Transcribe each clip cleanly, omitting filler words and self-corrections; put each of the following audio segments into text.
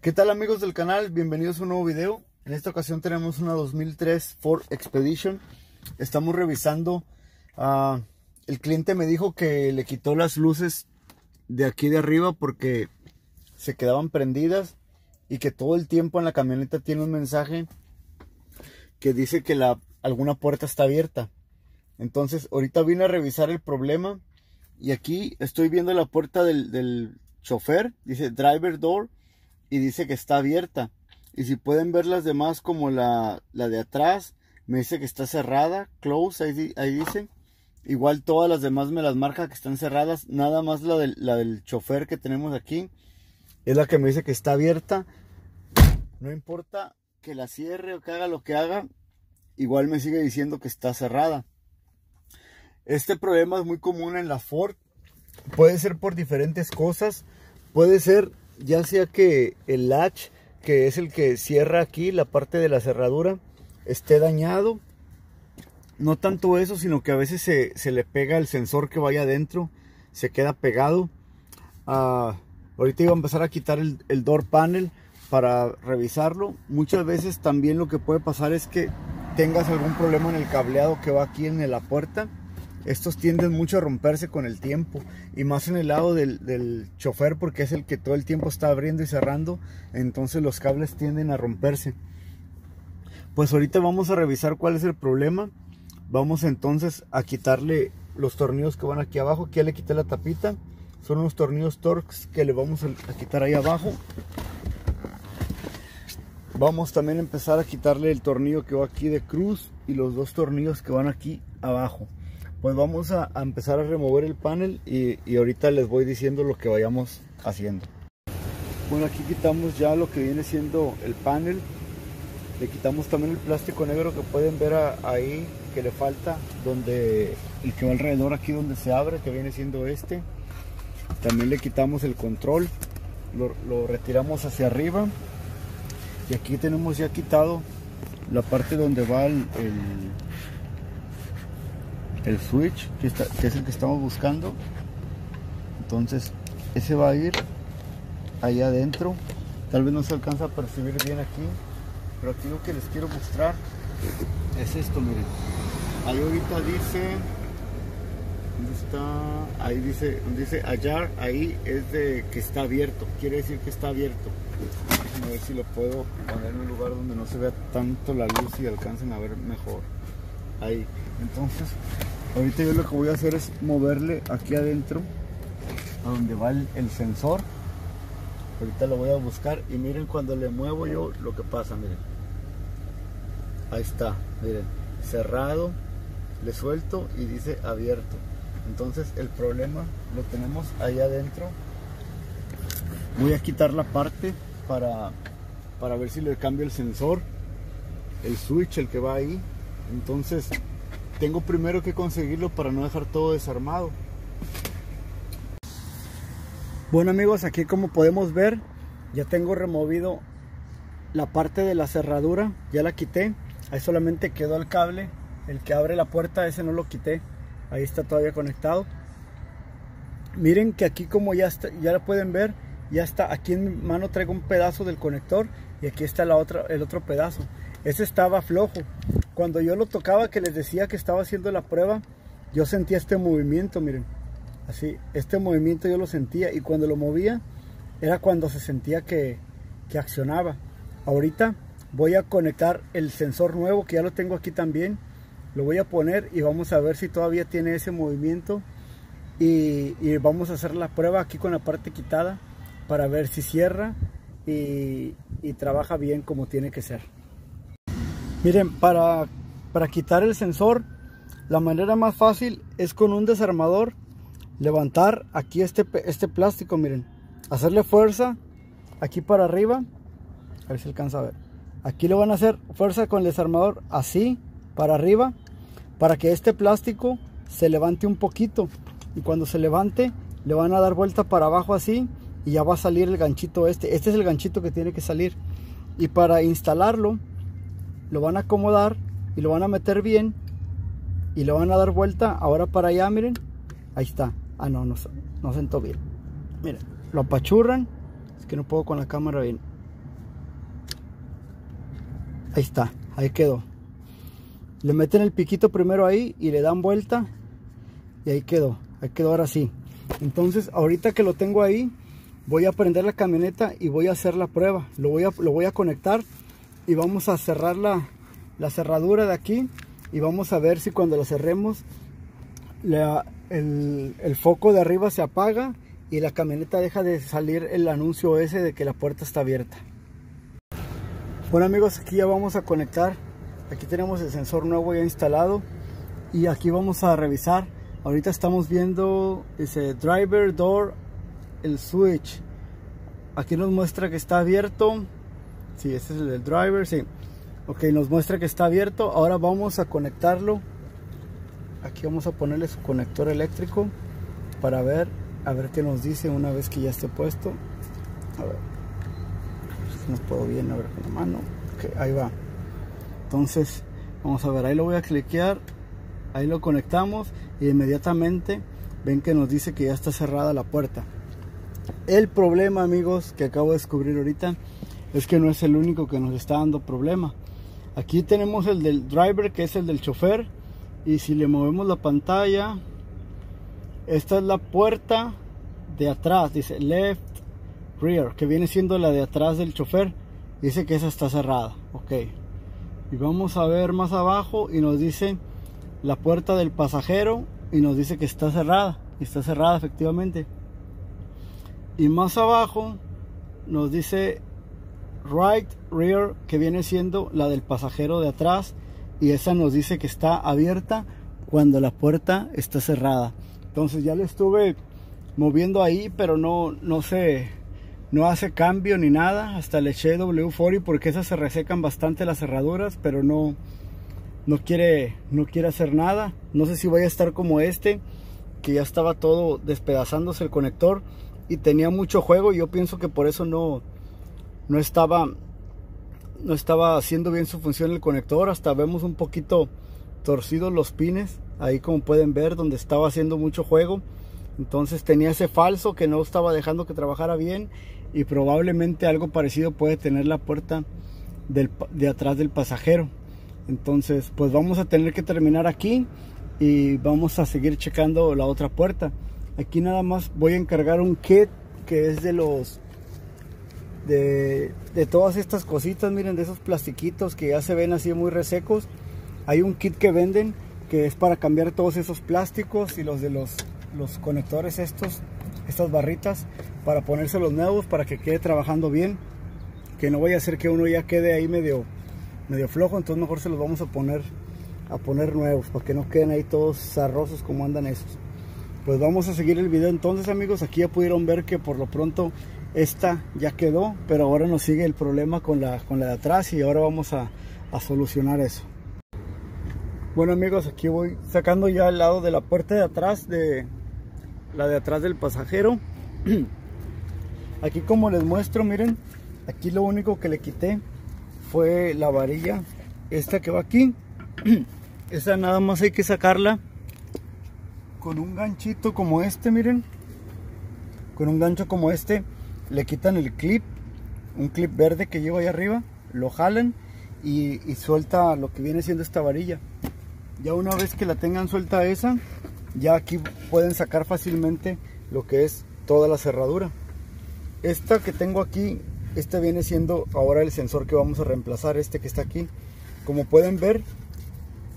¿Qué tal amigos del canal? Bienvenidos a un nuevo video. En esta ocasión tenemos una 2003 Ford Expedition. Estamos revisando. El cliente me dijo que le quitó las luces de aquí de arriba porque se quedaban prendidas y que todo el tiempo en la camioneta tiene un mensaje que dice que alguna puerta está abierta. Entonces ahorita vine a revisar el problema y aquí estoy viendo la puerta del chofer. Dice driver door y dice que está abierta. Y si pueden ver las demás, como la de atrás, me dice que está cerrada, close, ahí dice. Igual todas las demás me las marca que están cerradas. Nada más la del chofer que tenemos aquí es la que me dice que está abierta. No importa que la cierre o que haga lo que haga, igual me sigue diciendo que está cerrada. Este problema es muy común en la Ford. Puede ser por diferentes cosas. Puede ser ya sea que el latch, que es el que cierra aquí la parte de la cerradura, esté dañado. No tanto eso, sino que a veces se le pega el sensor que vaya adentro, se queda pegado. Ahorita iba a empezar a quitar el door panel para revisarlo. Muchas veces también lo que puede pasar es que tengas algún problema en el cableado que va aquí en la puerta. Estos tienden mucho a romperse con el tiempo, y más en el lado del chofer, porque es el que todo el tiempo está abriendo y cerrando. Entonces los cables tienden a romperse. Pues ahorita vamos a revisar cuál es el problema. Vamos entonces a quitarle los tornillos que van aquí abajo. Aquí ya le quité la tapita. Son unos tornillos Torx que le vamos a quitar ahí abajo. Vamos también a empezar a quitarle el tornillo que va aquí de cruz y los dos tornillos que van aquí abajo. Pues vamos a empezar a remover el panel y ahorita les voy diciendo lo que vayamos haciendo. Bueno, aquí quitamos ya lo que viene siendo el panel. Le quitamos también el plástico negro que pueden ver ahí que le falta, donde el que va alrededor aquí donde se abre, que viene siendo este. También le quitamos el control, lo retiramos hacia arriba. Y aquí tenemos ya quitado la parte donde va el switch, que es el que estamos buscando. Entonces ese va a ir ahí adentro. Tal vez no se alcanza a percibir bien aquí, pero aquí lo que les quiero mostrar es esto. Miren, ahí ahorita dice, ¿dónde está? Ahí dice ajar. Ahí es de que está abierto, quiere decir que está abierto. A ver si lo puedo poner en un lugar donde no se vea tanto la luz y alcancen a ver mejor. Ahí. Entonces ahorita yo lo que voy a hacer es moverle aquí adentro a donde va el sensor. Ahorita lo voy a buscar y miren cuando le muevo yo lo que pasa. Miren, ahí está, miren, cerrado, le suelto y dice abierto. Entonces el problema lo tenemos ahí adentro. Voy a quitar la parte para ver si le cambio el sensor, el switch, el que va ahí. Entonces tengo primero que conseguirlo para no dejar todo desarmado. Bueno amigos, aquí como podemos ver ya tengo removido la parte de la cerradura, ya la quité. Ahí solamente quedó el cable, el que abre la puerta, ese no lo quité, ahí está todavía conectado. Miren que aquí, como ya lo pueden ver, ya está. Aquí en mi mano traigo un pedazo del conector y aquí está el otro pedazo. Ese estaba flojo. Cuando yo lo tocaba, que les decía que estaba haciendo la prueba, yo sentía este movimiento, miren, así, este movimiento yo lo sentía, y cuando lo movía era cuando se sentía que accionaba. Ahorita voy a conectar el sensor nuevo, que ya lo tengo aquí también, lo voy a poner y vamos a ver si todavía tiene ese movimiento, y vamos a hacer la prueba aquí con la parte quitada para ver si cierra y trabaja bien como tiene que ser. Miren, para quitar el sensor, la manera más fácil es con un desarmador levantar aquí este plástico, miren, hacerle fuerza aquí para arriba, a ver si alcanza a ver. Aquí le van a hacer fuerza con el desarmador así para arriba, para que este plástico se levante un poquito, y cuando se levante le van a dar vuelta para abajo así, y ya va a salir el ganchito. Este es el ganchito que tiene que salir, y para instalarlo lo van a acomodar y lo van a meter bien y le van a dar vuelta ahora para allá. Miren, ahí está. No sentó bien. Miren, lo apachurran, es que no puedo con la cámara bien. Ahí está, ahí quedó. Le meten el piquito primero ahí y le dan vuelta y ahí quedó ahora sí. Entonces ahorita que lo tengo ahí, voy a prender la camioneta y voy a hacer la prueba. Lo voy a conectar y vamos a cerrar la cerradura de aquí y vamos a ver si cuando la cerremos el foco de arriba se apaga y la camioneta deja de salir el anuncio ese de que la puerta está abierta. Bueno amigos, aquí ya vamos a conectar. Aquí tenemos el sensor nuevo ya instalado y aquí vamos a revisar. Ahorita estamos viendo ese driver door, el switch. Aquí nos muestra que está abierto. Sí, este es el del driver, sí. Ok, nos muestra que está abierto. Ahora vamos a conectarlo. Aquí vamos a ponerle su conector eléctrico para ver, a ver qué nos dice una vez que ya esté puesto. A ver, si no puedo bien, a ver con la mano. Ok, ahí va. Entonces, vamos a ver, ahí lo voy a cliquear. Ahí lo conectamos y inmediatamente ven que nos dice que ya está cerrada la puerta. El problema, amigos, que acabo de descubrir ahorita es que no es el único que nos está dando problema. Aquí tenemos el del driver, que es el del chofer, y si le movemos la pantalla, esta es la puerta de atrás, dice left rear, que viene siendo la de atrás del chofer. Dice que esa está cerrada. Ok, y vamos a ver más abajo y nos dice la puerta del pasajero y nos dice que está cerrada. Y está cerrada efectivamente. Y más abajo nos dice right rear, que viene siendo la del pasajero de atrás, y esa nos dice que está abierta cuando la puerta está cerrada. Entonces ya le estuve moviendo ahí, pero no hace cambio ni nada. Hasta le eché W40 porque esas se resecan bastante las cerraduras, pero no quiere hacer nada. No sé si vaya a estar como este, que ya estaba todo despedazándose el conector y tenía mucho juego. Yo pienso que por eso no estaba haciendo bien su función el conector. Hasta vemos un poquito torcidos los pines ahí, como pueden ver, donde estaba haciendo mucho juego. Entonces tenía ese falso que no estaba dejando que trabajara bien, y probablemente algo parecido puede tener la puerta de atrás del pasajero. Entonces pues vamos a tener que terminar aquí y vamos a seguir checando la otra puerta. Aquí nada más voy a encargar un kit que es de todas estas cositas. Miren, de esos plastiquitos que ya se ven así muy resecos. Hay un kit que venden que es para cambiar todos esos plásticos y los de los conectores, estas barritas, para ponerse los nuevos, para que quede trabajando bien, que no vaya a ser que uno ya quede ahí medio flojo. Entonces mejor se los vamos a poner nuevos, para que no queden ahí todos zarrosos como andan esos. Pues vamos a seguir el video entonces, amigos. Aquí ya pudieron ver que por lo pronto esta ya quedó, pero ahora nos sigue el problema con la de atrás, y ahora vamos a solucionar eso. Bueno, amigos, aquí voy sacando ya el lado de la puerta de atrás, la de atrás del pasajero. Aquí, como les muestro, miren, aquí lo único que le quité fue la varilla esta que va aquí. Esa nada más hay que sacarla con un ganchito como este, miren. Con un gancho como este le quitan el clip, un clip verde que lleva ahí arriba, lo jalan y suelta lo que viene siendo esta varilla. Ya una vez que la tengan suelta esa, ya aquí pueden sacar fácilmente lo que es toda la cerradura. Esta que tengo aquí, este viene siendo ahora el sensor que vamos a reemplazar, este que está aquí. Como pueden ver,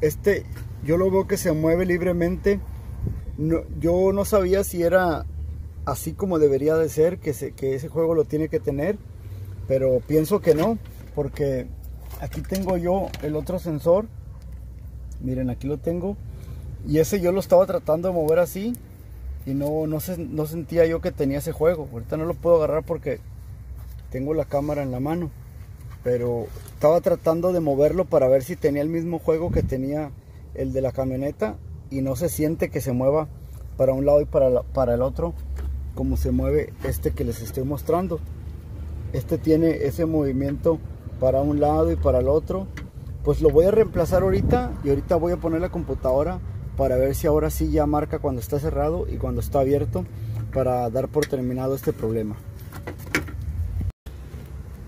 este yo lo veo que se mueve libremente. Yo no sabía si era así como debería de ser, que ese juego lo tiene que tener, pero pienso que no, porque aquí tengo yo el otro sensor. Miren, aquí lo tengo, y ese yo lo estaba tratando de mover así y no sentía yo que tenía ese juego. Ahorita no lo puedo agarrar porque tengo la cámara en la mano, pero estaba tratando de moverlo para ver si tenía el mismo juego que tenía el de la camioneta, y no se siente que se mueva para un lado y para el otro como se mueve este que les estoy mostrando. Este tiene ese movimiento para un lado y para el otro. Pues lo voy a reemplazar ahorita, y ahorita voy a poner la computadora para ver si ahora sí ya marca cuando está cerrado y cuando está abierto, para dar por terminado este problema.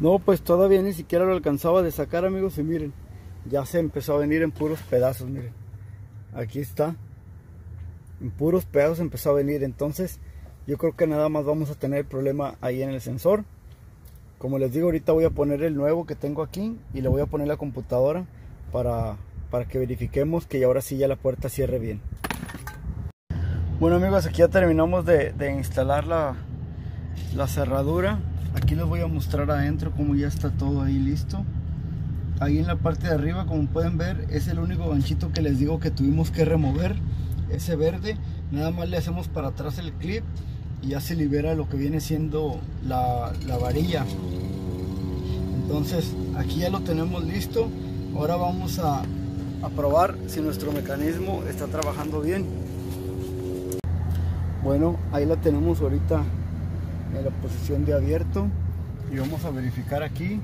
No, pues todavía ni siquiera lo alcanzaba de sacar, amigos, y miren, ya se empezó a venir en puros pedazos, miren. Aquí está. En puros pedazos empezó a venir. Entonces yo creo que nada más vamos a tener problema ahí en el sensor. Como les digo, ahorita voy a poner el nuevo que tengo aquí y le voy a poner la computadora para que verifiquemos que ahora sí ya la puerta cierre bien. Bueno, amigos, aquí ya terminamos de instalar la cerradura. Aquí les voy a mostrar adentro cómo ya está todo ahí listo. Ahí en la parte de arriba, como pueden ver, es el único ganchito que les digo que tuvimos que remover. Ese verde, nada más le hacemos para atrás el clip y ya se libera lo que viene siendo la varilla. Entonces aquí ya lo tenemos listo. Ahora vamos a probar si nuestro mecanismo está trabajando bien. Bueno, ahí la tenemos ahorita en la posición de abierto y vamos a verificar aquí.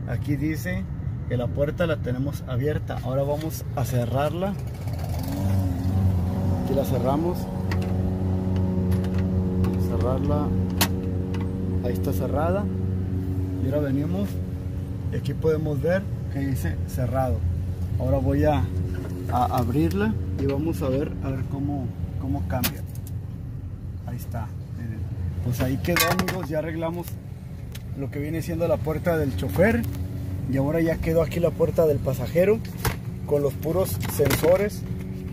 Aquí dice que la puerta la tenemos abierta. Ahora vamos a cerrarla. Aquí la cerramos. Vamos a cerrarla. Ahí está cerrada. Y ahora venimos y aquí podemos ver que dice cerrado. Ahora voy a abrirla y vamos a ver cómo cambia. Ahí está. Miren. Pues ahí quedó, amigos. Ya arreglamos lo que viene siendo la puerta del chofer y ahora ya quedó aquí la puerta del pasajero con los puros sensores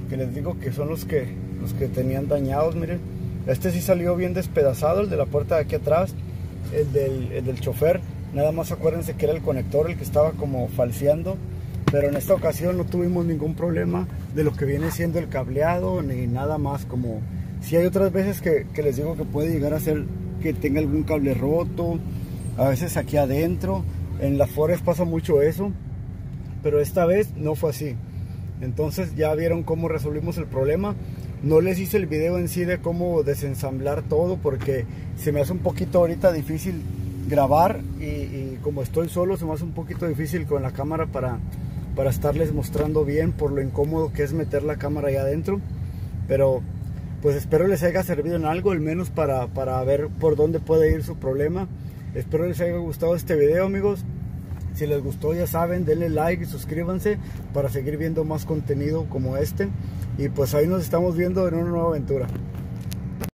que les digo que son los que tenían dañados. Miren, este sí salió bien despedazado, el de la puerta de aquí atrás. El del chofer, nada más acuérdense que era el conector el que estaba como falseando, pero en esta ocasión no tuvimos ningún problema de lo que viene siendo el cableado ni nada más. Como si hay otras veces que les digo que puede llegar a ser que tenga algún cable roto, a veces aquí adentro en la Forest pasa mucho eso, pero esta vez no fue así. Entonces ya vieron cómo resolvimos el problema. No les hice el video en sí de cómo desensamblar todo porque se me hace un poquito ahorita difícil grabar y como estoy solo se me hace un poquito difícil con la cámara para estarles mostrando bien por lo incómodo que es meter la cámara ahí adentro. Pero pues espero les haya servido en algo, al menos para ver por dónde puede ir su problema. Espero les haya gustado este video, amigos. Si les gustó, ya saben, denle like y suscríbanse para seguir viendo más contenido como este. Y pues ahí nos estamos viendo en una nueva aventura.